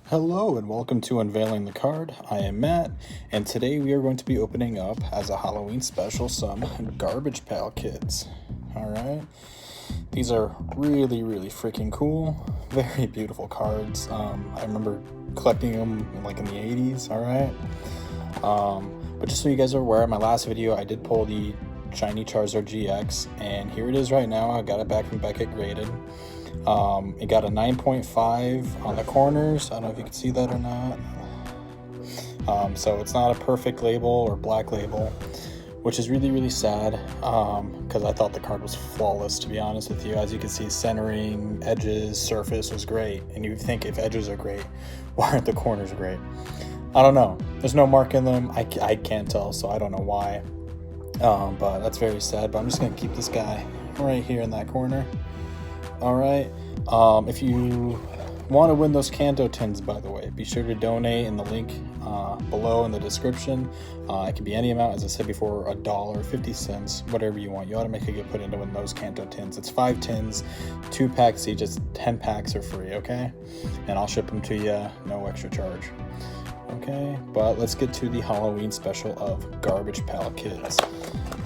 Hello and welcome to Unveiling the Card. I am Matt, and today we are going to be opening up, as a Halloween special, some Garbage Pail Kids. Alright, these are really freaking cool, very beautiful cards. I remember collecting them in the 80s, alright? But just so you guys are aware, in my last video I did pull the Shiny Charizard GX, and here it is right now. I got it back from Beckett graded. It got a 9.5 on the corners. I don't know if you can see that or not. So it's not a perfect label or black label, which is really sad, because I thought the card was flawless, to be honest with you. As you can see, centering, edges, surface was great, and you'd think if edges are great, why aren't the corners great? I don't know. There's no mark in them. I can't tell, so I don't know why. But that's very sad. But I'm just gonna keep this guy right here in that corner. Alright, if you want to win those Kanto tins, by the way, be sure to donate in the link below in the description. It can be any amount, as I said before, $1, 50 cents, whatever you want. You ought to make a good put in to win those Kanto tins. It's 5 tins, 2 packs each, just 10 packs are free, okay? And I'll ship them to you, no extra charge. Okay, but let's get to the Halloween special of Garbage Pail Kids.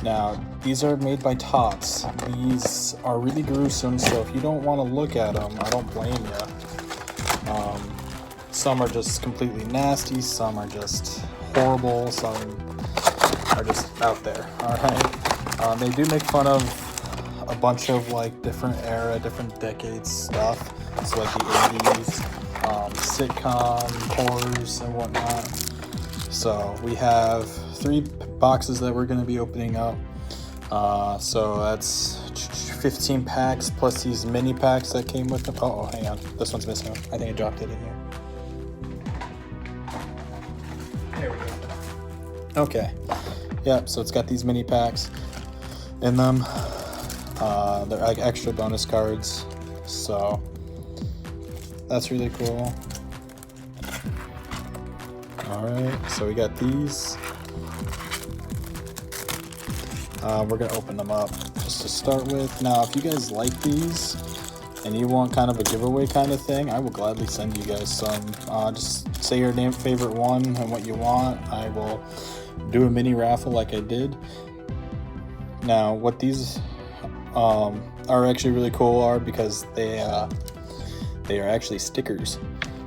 Now, these are made by Tots. These are really gruesome, so if you don't want to look at them, I don't blame you. Some are just completely nasty, some are just horrible, some are just out there, alright? They do make fun of a bunch of different era, different decades stuff. So the 80s, sitcom, horrors, and whatnot. So we have 3 boxes that we're going to be opening up. So that's 15 packs plus these mini packs that came with them. Oh, hang on. This one's missing. I think I dropped it in here. There we go. Okay. Yep, so it's got these mini packs in them. They're like extra bonus cards. So that's really cool. Alright, so we got these. We're going to open them up just to start with. Now, if you guys like these and you want kind of a giveaway kind of thing, I will gladly send you guys some. Just say your favorite one and what you want. I will do a mini raffle like I did. Now, what these are actually really cool are because they are actually stickers.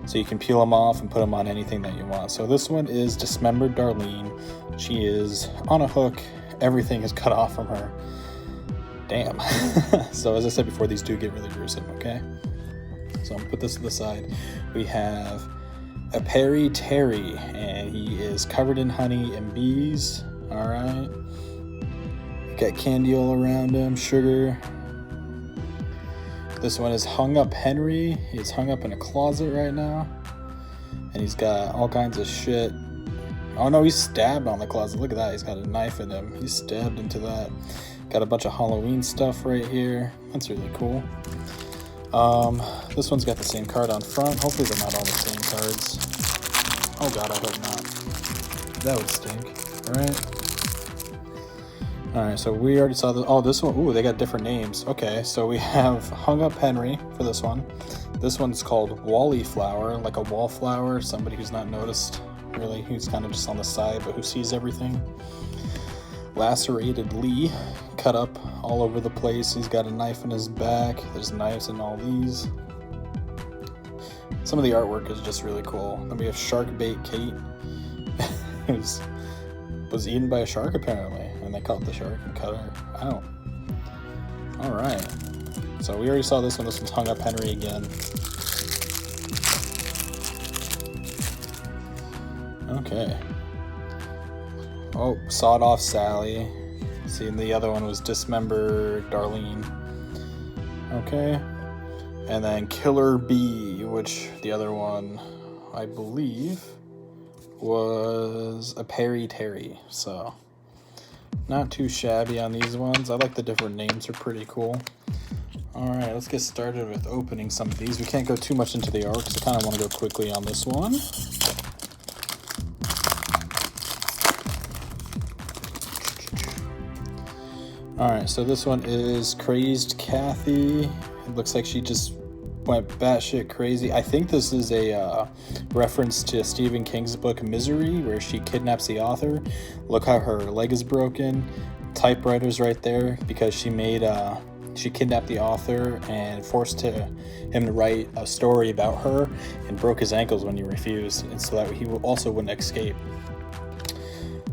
So you can peel them off and put them on anything that you want. So this one is Dismembered Darlene. She is on a hook. Everything is cut off from her. Damn. So as I said before, these do get really gruesome, okay? So I'm gonna put this to the side. We have a Perry Terry, and he is covered in honey and bees. Alright. Got candy all around him, sugar. This one is Hung Up Henry. He's hung up in a closet right now. And he's got all kinds of shit. Oh no, he's stabbed on the closet. Look at that. He's got a knife in him. He's stabbed into that. Got a bunch of Halloween stuff right here. That's really cool. This one's got the same card on front. Hopefully they're not all the same cards. Oh god, I hope not. That would stink. Alright, so we already saw this. Oh, this one. Ooh, they got different names. Okay, so we have Hung Up Henry for this one. This one's called Wally Flower, like a wallflower. Somebody who's not noticed, really, who's kind of just on the side, but who sees everything. Lacerated Lee, cut up all over the place. He's got a knife in his back. There's knives in all these. Some of the artwork is just really cool. Then we have Sharkbait Kate, who was eaten by a shark apparently, and they caught the shark and cut her out. Alright, so we already saw this one. This one's Hung Up Henry again. Okay. Oh, Sawed Off Sally. See, and the other one was Dismembered Darlene. Okay. And then Killer Bee, which the other one, I believe, was a Perry Terry. So, not too shabby on these ones. I like the different names, are pretty cool. Alright, let's get started with opening some of these. We can't go too much into the art because I kind of want to go quickly on this one. Alright, so this one is Crazed Kathy. It looks like she just went batshit crazy. I think this is a reference to Stephen King's book Misery, where she kidnaps the author. Look how her leg is broken. Typewriter's right there because she kidnapped the author and forced him to write a story about her and broke his ankles when he refused, and so that he also wouldn't escape.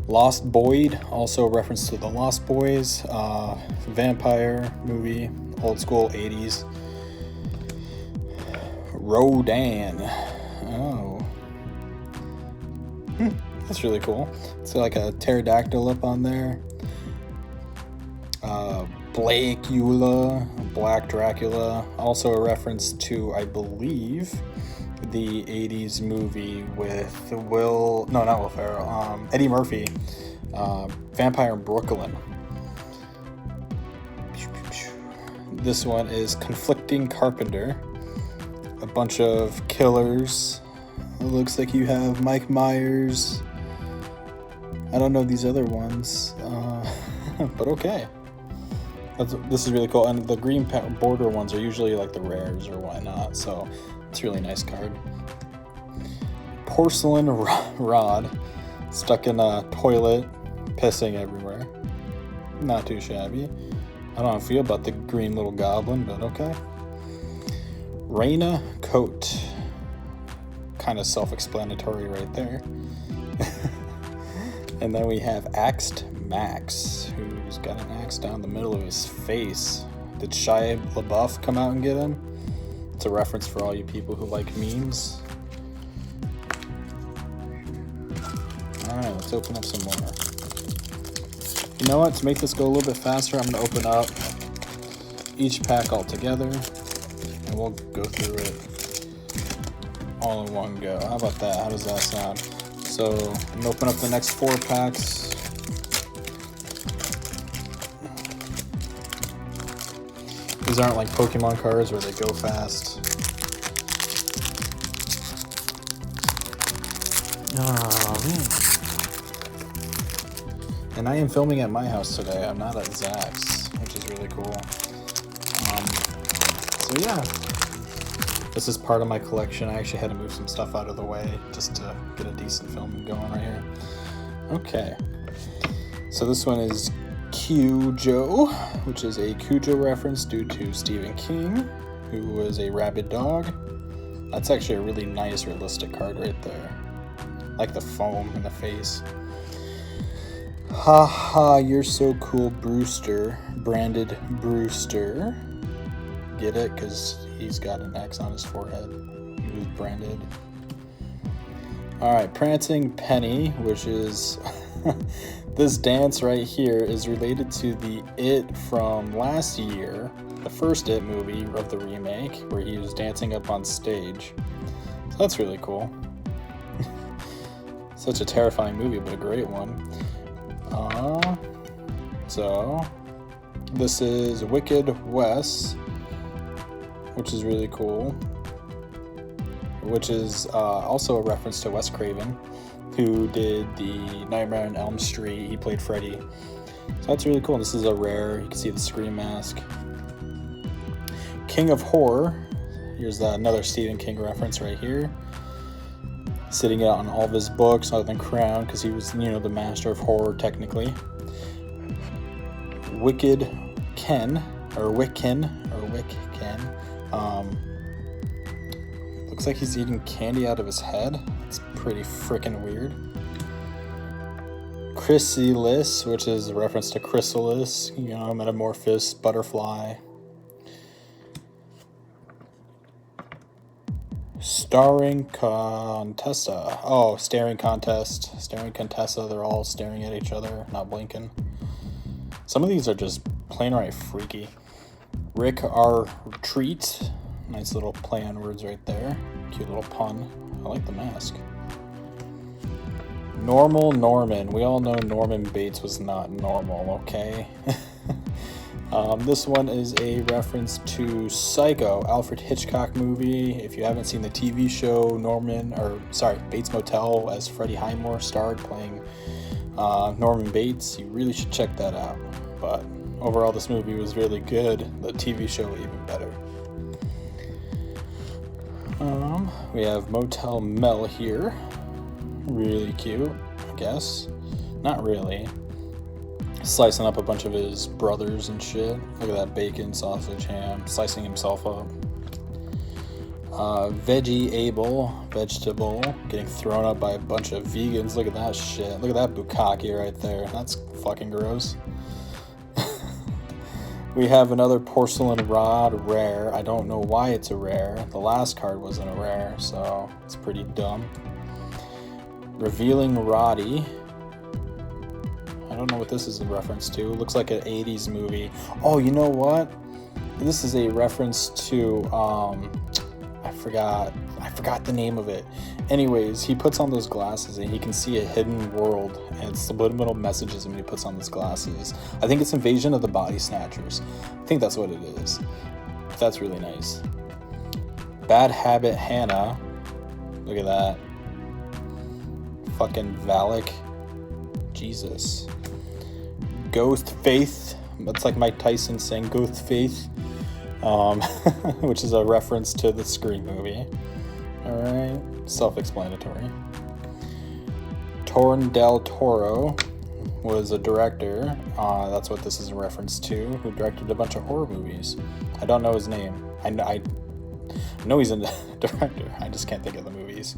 Lost Boyd, also a reference to the Lost Boys, vampire movie, old school 80s. Rodan. Oh. That's really cool. It's like a pterodactyl up on there. Blackula, Black Dracula, also a reference to, I believe, the 80s movie with not Will Ferrell, Eddie Murphy, Vampire in Brooklyn. This one is Conflicting Carpenter, a bunch of killers. It looks like you have Mike Myers. I don't know these other ones, but okay. This is really cool, and the green border ones are usually like the rares or whatnot, so it's a really nice card. Porcelain Rod, stuck in a toilet, pissing everywhere. Not too shabby. I don't know how I feel about the green little goblin, but okay. Raina Coat, kind of self-explanatory right there. And then we have Axed Max, who's got an axe down the middle of his face. Did Shia LaBeouf come out and get him? It's a reference for all you people who like memes. Alright, let's open up some more. You know what? To make this go a little bit faster, I'm going to open up each pack all together, and we'll go through it all in one go. How about that? How does that sound? So I'm going to open up the next 4 packs. These aren't like Pokemon cards where they go fast. Oh, man. And I am filming at my house today. I'm not at Zach's, which is really cool. So yeah, this is part of my collection. I actually had to move some stuff out of the way just to get a decent film going right here. Okay, so this one is Cujo, which is a Cujo reference due to Stephen King, who was a rabid dog. That's actually a really nice realistic card right there. Like the foam in the face. Haha, you're so cool, Brewster. Branded Brewster. Get it? Because he's got an X on his forehead. He was branded. Alright, Prancing Penny, which is... this dance right here is related to the It from last year, the first It movie of the remake, where he was dancing up on stage. So that's really cool. Such a terrifying movie, but a great one. So this is Wicked Wes, which is really cool, which is also a reference to Wes Craven, who did the Nightmare on Elm Street. He played Freddy. So that's really cool. This is a rare. You can see the Scream mask. King of Horror. Here's another Stephen King reference right here. Sitting out on all of his books other than Crown, because he was, the master of horror technically. Wicked Ken, or Wicken, looks like he's eating candy out of his head. It's pretty freaking weird. Chrysalis, which is a reference to Chrysalis, Metamorphosis, butterfly. Starring Contessa. Oh, Staring Contest. Staring Contessa. They're all staring at each other, not blinking. Some of these are just plain right freaky. Rick R. Treat. Nice little play on words right there. Cute little pun. I like the mask. Normal Norman. We all know Norman Bates was not normal, okay? This one is a reference to Psycho, Alfred Hitchcock movie. If you haven't seen the TV show, Bates Motel, as Freddie Highmore starred playing Norman Bates, you really should check that out. But overall, this movie was really good. The TV show even better. We have Motel Mel here. Really cute, I guess. Not really. Slicing up a bunch of his brothers and shit. Look at that bacon, sausage, ham, slicing himself up. Veggie Abel, vegetable, getting thrown up by a bunch of vegans. Look at that shit. Look at that bukkake right there. That's fucking gross. We have another porcelain rod rare. I don't know why it's a rare. The last card wasn't a rare, so it's pretty dumb. Revealing Roddy. I don't know what this is in reference to. It looks like an 80s movie. Oh, you know what? This is a reference to, I forgot the name of it. Anyways, he puts on those glasses and he can see a hidden world, and it's subliminal messages when he puts on those glasses. I think it's Invasion of the Body Snatchers. I think that's what it is. That's really nice. Bad Habit Hannah. Look at that. Fucking Valak. Jesus. Ghost Faith. That's like Mike Tyson saying Ghost Faith. Which is a reference to the Scream movie. Alright, self-explanatory. Torn del Toro was a director. That's what this is a reference to, who directed a bunch of horror movies. I don't know his name. I know he's a director. I just can't think of the movies.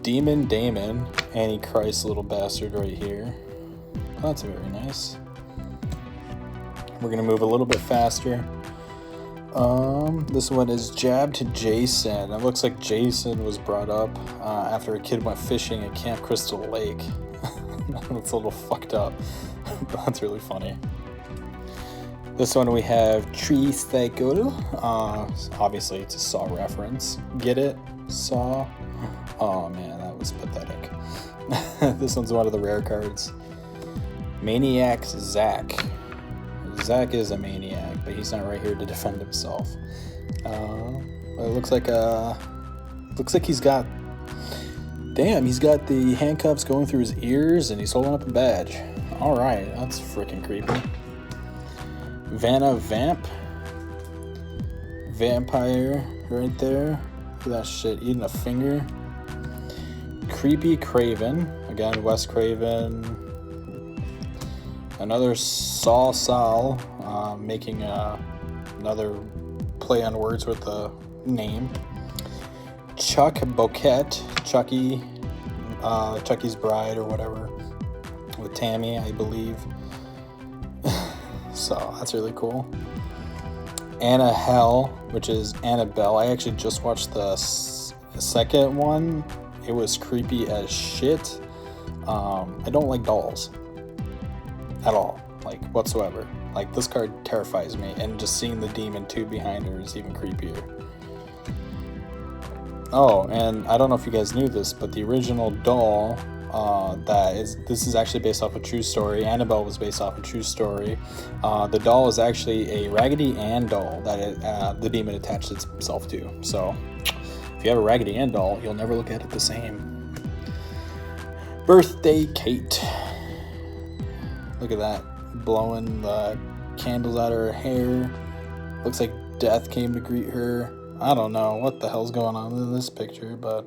Demon Damon, Antichrist little bastard right here. That's very nice. We're gonna move a little bit faster. This one is Jab to Jason. It looks like Jason was brought up after a kid went fishing at Camp Crystal Lake. It's a little fucked up, but that's really funny. This one we have Tree Psycho. Obviously it's a Saw reference. Get it? Saw? Oh man, that was pathetic. This one's one of the rare cards. Maniac Zach. Zach is a maniac, but he's not right here to defend himself. It looks like he's got... Damn, he's got the handcuffs going through his ears and he's holding up a badge. Alright, that's freaking creepy. Vanna Vamp. Vampire right there. Look at that shit, eating a finger. Creepy Craven. Again, Wes Craven. Another Saul Sal, making another play on words with the name. Chuck Boquette, Chucky, Chucky's Bride or whatever, with Tammy, I believe. So that's really cool. Anna Hell, which is Annabelle. I actually just watched the second one. It was creepy as shit. I don't like dolls. At all, like whatsoever. Like this card terrifies me, and just seeing the demon tube behind her is even creepier. Oh, and I don't know if you guys knew this, but the original doll, this is actually based off a true story. Annabelle was based off a true story. The doll is actually a Raggedy Ann doll that the demon attached itself to. So if you have a Raggedy Ann doll, you'll never look at it the same. Birthday Kate. Look at that, blowing the candles out of her hair. Looks like death came to greet her. I don't know what the hell's going on in this picture, but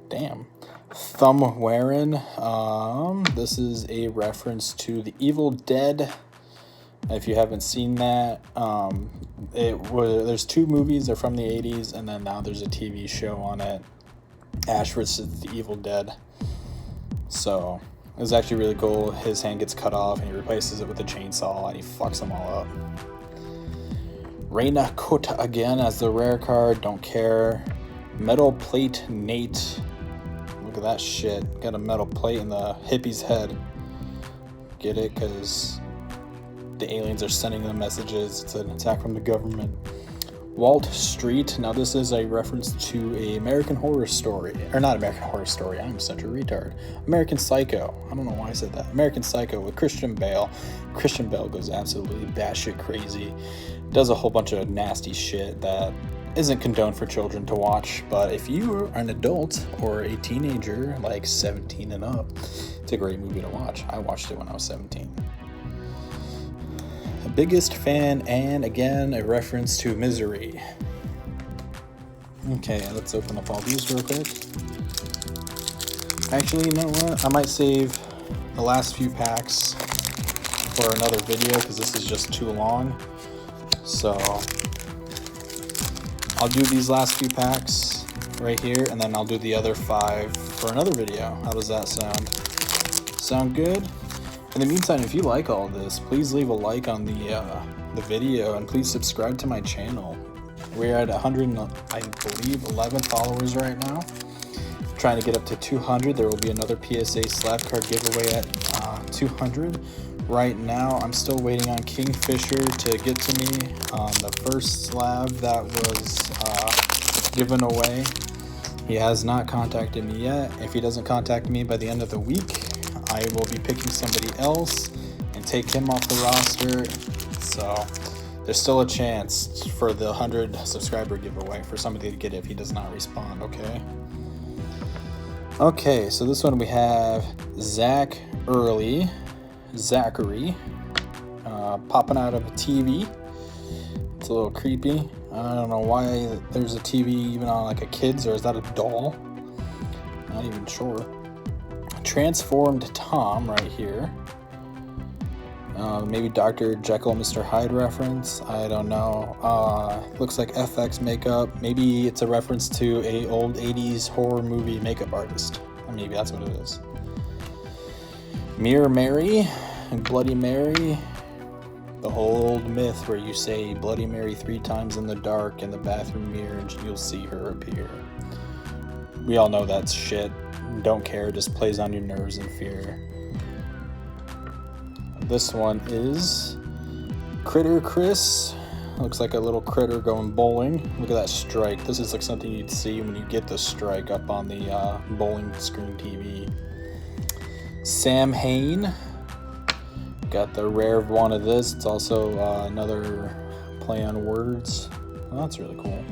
damn. Thumb wearing. This is a reference to The Evil Dead. If you haven't seen that, there's two movies. They're from the 80s, and then now there's a TV show on it. Ash vs. The Evil Dead. So it was actually really cool. His hand gets cut off and he replaces it with a chainsaw and he fucks them all up. Reina Kut again as the rare card, don't care. Metal Plate Nate. Look at that shit. Got a metal plate in the hippie's head. Get it? Because the aliens are sending them messages. It's an attack from the government. Walt Street. Now this is a reference to a American Horror Story. Or not American Horror Story, I'm such a retard. American Psycho. I don't know why I said that. American Psycho with Christian Bale. Christian Bale goes absolutely batshit crazy. Does a whole bunch of nasty shit that isn't condoned for children to watch. But if you are an adult or a teenager, like 17 and up, it's a great movie to watch. I watched it when I was 17. Biggest fan, and again a reference to Misery. Okay, let's open up all these real quick. Actually, you know what? I might save the last few packs for another video because this is just too long. So I'll do these last few packs right here, and then I'll do the other 5 for another video. How does that sound? Sound good? In the meantime, if you like all this, please leave a like on the video, and please subscribe to my channel. We're at 100, I believe, 11 followers right now. Trying to get up to 200. There will be another PSA slab card giveaway at 200. Right now, I'm still waiting on Kingfisher to get to me. The first slab that was given away, he has not contacted me yet. If he doesn't contact me by the end of the week, I will be picking somebody else and take him off the roster. So there's still a chance for the 100 subscriber giveaway for somebody to get it if he does not respond, okay? Okay, so this one we have Zachary popping out of a TV. It's a little creepy. I don't know why there's a TV even on like a kid's, or is that a doll? Not even sure. Transformed Tom right here. Maybe Dr. Jekyll, Mr. Hyde reference. I don't know. Looks like FX makeup. Maybe it's a reference to a old 80s horror movie makeup artist. Maybe that's what it is. Mirror Mary and Bloody Mary. The old myth where you say Bloody Mary 3 times in the dark in the bathroom mirror and you'll see her appear. We all know that's shit. Don't care, just plays on your nerves and fear. This one is Critter Chris. Looks like a little critter going bowling. Look at that strike. This is like something you'd see when you get the strike up on the bowling screen TV. Sam Hain. Got the rare one of this. It's also another play on words. Well, that's really cool.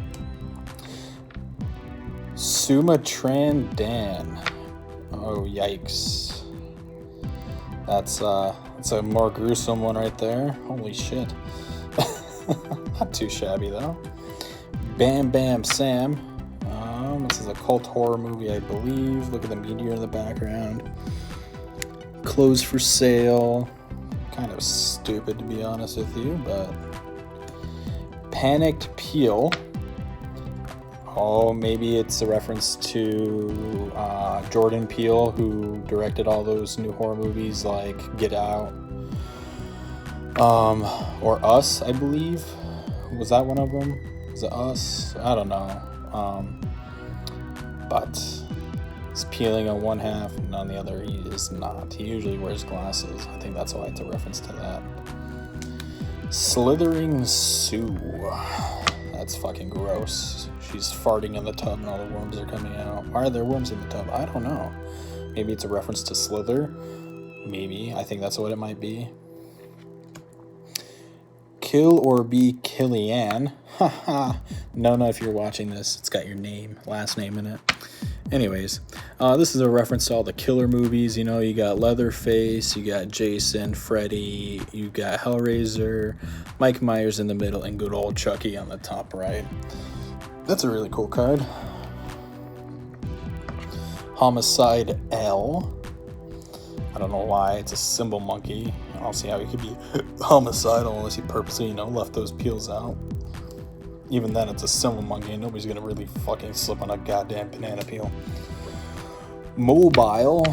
Sumatran Dan. Oh, yikes. That's a more gruesome one right there. Holy shit. Not too shabby though. Bam Bam Sam. This is a cult horror movie, I believe. Look at the meteor in the background. Clothes for sale. Kind of stupid to be honest with you, but Panicked Peel. Oh, maybe it's a reference to Jordan Peele, who directed all those new horror movies like Get Out, or Us, I believe. Was that one of them? Was it Us? I don't know. But he's peeling on one half, and on the other he is not. He usually wears glasses. I think that's why it's a reference to that. Slithering Sue. That's fucking gross. She's farting in the tub and all the worms are coming out. Why are there worms in the tub? I don't know. Maybe it's a reference to Slither. Maybe. I think that's what it might be. Kill or Be Killian. Haha. No, if you're watching this, it's got your name, last name in it. Anyways, this is a reference to all the killer movies. You know, you got Leatherface, you got Jason, Freddy, you got Hellraiser, Mike Myers in the middle, and good old Chucky on the top right. That's a really cool card. Homicide L. I don't know why, it's a symbol monkey. I don't see how he could be homicidal unless he purposely, left those peels out. Even then, it's a symbol monkey, and nobody's gonna really fucking slip on a goddamn banana peel. Mobile,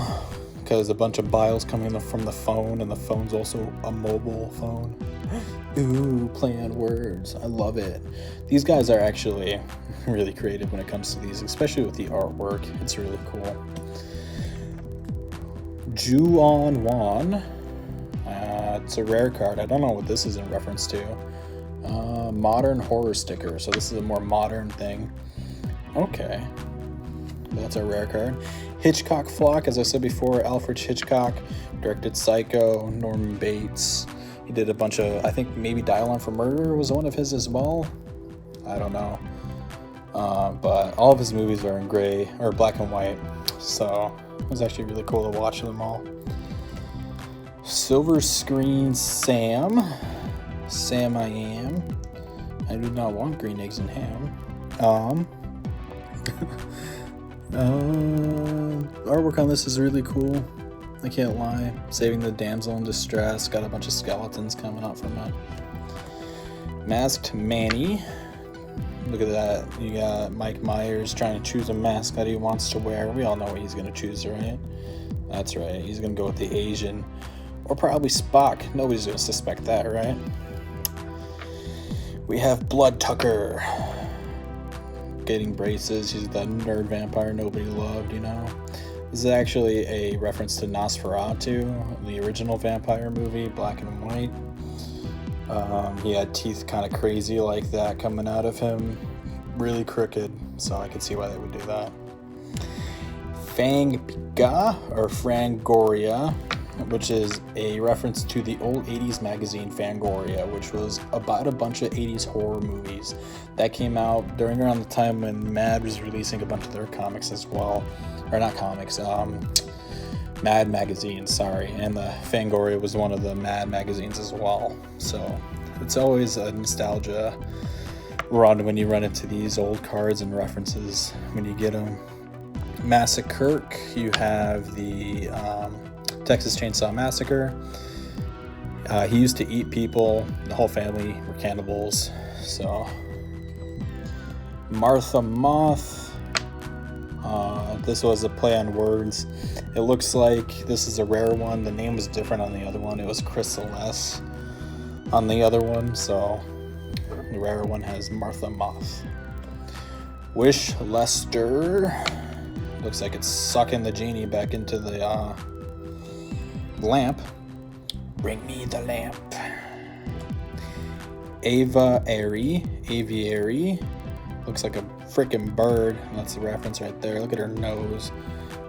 because a bunch of biles coming from the phone, and the phone's also a mobile phone. Ooh, play on words. I love it. These guys are actually really creative when it comes to these, especially with the artwork. It's really cool. Juon Wan. It's a rare card. I don't know what this is in reference to. Modern horror sticker. So this is a more modern thing. Okay. That's a rare card. Hitchcock Flock, as I said before, Alfred Hitchcock directed Psycho, Norman Bates. He did a bunch of, I think maybe Dial-M for Murder was one of his as well. I don't know. But all of his movies are in gray, or black and white. So it was actually really cool to watch them all. Silver Screen Sam. Sam I am. I do not want green eggs and ham. Artwork on this is really cool. I can't lie. Saving the damsel in distress. Got a bunch of skeletons coming out from it. Masked Manny. Look at that. You got Mike Myers trying to choose a mask that he wants to wear. We all know what he's going to choose, right? That's right. He's going to go with the Asian. Or probably Spock. Nobody's going to suspect that, right? We have Blood Tucker. Getting braces. He's the nerd vampire nobody loved, you know? This is actually a reference to Nosferatu, the original vampire movie, black and white. He had teeth kind of crazy like that coming out of him. Really crooked, so I could see why they would do that. Fangpiga, or Fangoria, which is a reference to the old 80s magazine Fangoria, which was about a bunch of 80s horror movies that came out during around the time when Mad was releasing a bunch of their comics as well. Or not comics, Mad magazine, sorry. And the Fangoria was one of the Mad magazines as well. So it's always a nostalgia run when you run into these old cards and references when you get them. Massacre, you have the Texas Chainsaw Massacre. He used to eat people. The whole family were cannibals. So Martha Moth. This was a play on words. It looks like this is a rare one. The name was different on the other one. It was Crystal S on the other one. So the rare one has Martha Moth. Wish Lester. Looks like it's sucking the genie back into the lamp. Bring me the lamp. Aviary. Looks like a freaking bird. That's the reference right there. Look at her nose.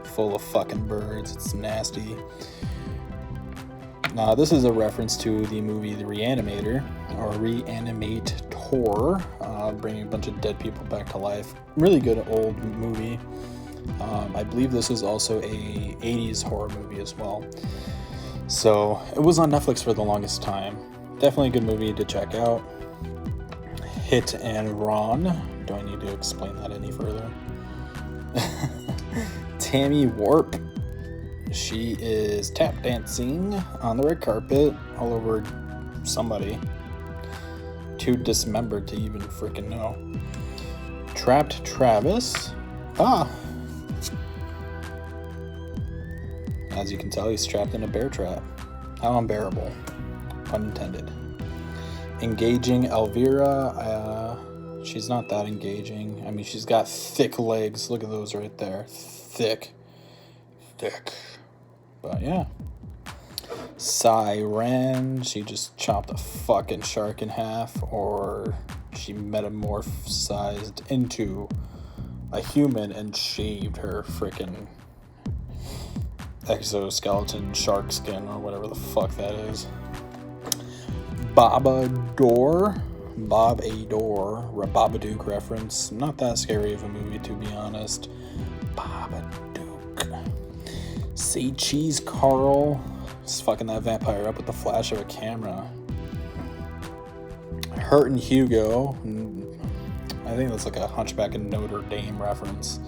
Full of fucking birds. It's nasty. This is a reference to the movie The Reanimator, or Reanimator, bringing a bunch of dead people back to life. Really good old movie. I believe this is also a 80s horror movie as well. So it was on Netflix for the longest time. Definitely a good movie to check out. Hit and Run. Do I need to explain that any further? Tammy Warp. She is tap dancing on the red carpet all over somebody. Too dismembered to even freaking know. Trapped Travis. As you can tell, he's trapped in a bear trap. How unbearable. Pun intended. Engaging Elvira. She's not that engaging. I mean, she's got thick legs. Look at those right there. Thick. But yeah. Siren. She just chopped a fucking shark in half. Or she metamorphosized into a human and shaved her freaking exoskeleton shark skin or whatever the fuck that is. Babadook, Babadook reference. Not that scary of a movie, to be honest. Babadook. Say cheese, Carl. Just fucking that vampire up with the flash of a camera. Hurtin' Hugo. I think that's like a Hunchback in Notre Dame reference.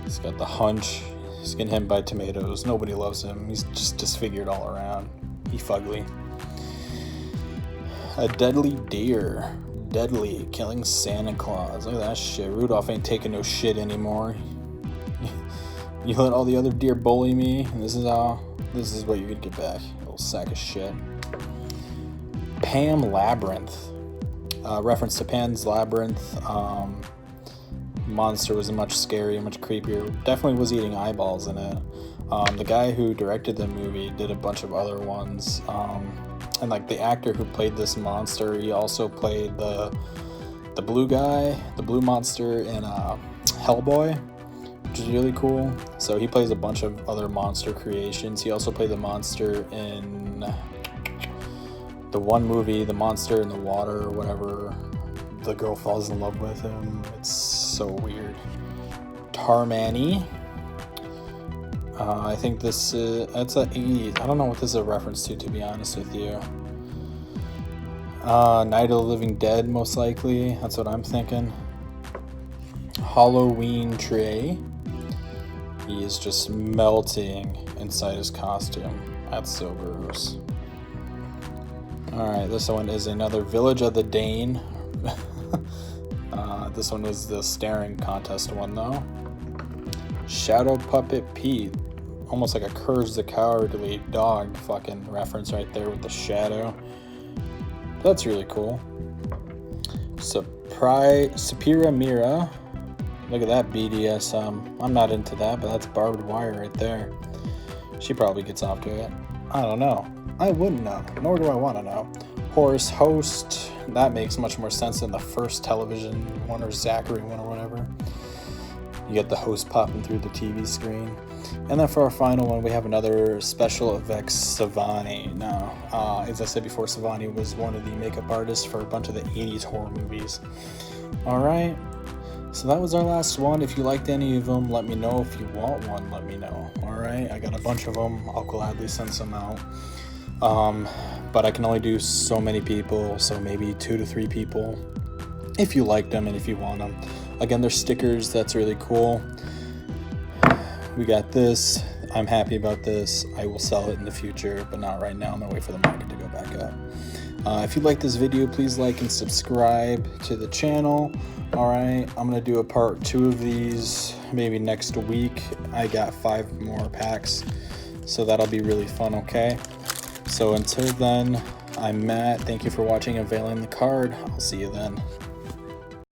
He's got the hunch. He's getting hit by tomatoes. Nobody loves him. He's just disfigured all around. He fugly. A deadly deer. Deadly. Killing Santa Claus. Look at that shit. Rudolph ain't taking no shit anymore. You let all the other deer bully me, and this is what you're gonna get back. You little sack of shit. Pam Labyrinth. Reference to Pan's Labyrinth. Monster was much scarier, much creepier. Definitely was eating eyeballs in it. The guy who directed the movie did a bunch of other ones. And like the actor who played this monster, he also played the blue guy, the blue monster in Hellboy, which is really cool. So he plays a bunch of other monster creations. He also played the monster in the one movie, The Monster in the Water, or whatever. The girl falls in love with him. It's so weird. Tarmani. I think that's a 80s. I don't know what this is a reference to be honest with you. Night of the Living Dead, most likely. That's what I'm thinking. Halloween tray. He is just melting inside his costume. That's so gross. Alright, this one is another Village of the Dane. This one was the staring contest one though. Shadow Puppet Pete. Almost like a Courage the Cowardly Dog fucking reference right there with the shadow. That's really cool. Sapira Mira. Look at that BDSM. I'm not into that, but that's barbed wire right there. She probably gets off to it. I don't know. I wouldn't know, nor do I want to know. Horace Host. That makes much more sense than the first television one or Zachary one or whatever. You get the host popping through the TV screen. And then for our final one, we have another special effects Savani. Now, as I said before, Savani was one of the makeup artists for a bunch of the 80s horror movies. Alright, so that was our last one. If you liked any of them, let me know. If you want one, let me know. Alright, I got a bunch of them. I'll gladly send some out. But I can only do so many people, so maybe 2 to 3 people if you like them and if you want them. Again, they're stickers. That's really cool. We got this. I'm happy about this. I will sell it in the future, but not right now. I'm gonna wait for the market to go back up. If you like this video, please like and subscribe to the channel. Alright, I'm gonna do a part 2 of these maybe next week. I got 5 more packs, so that'll be really fun, okay? So until then, I'm Matt. Thank you for watching Unveiling the Card. I'll see you then.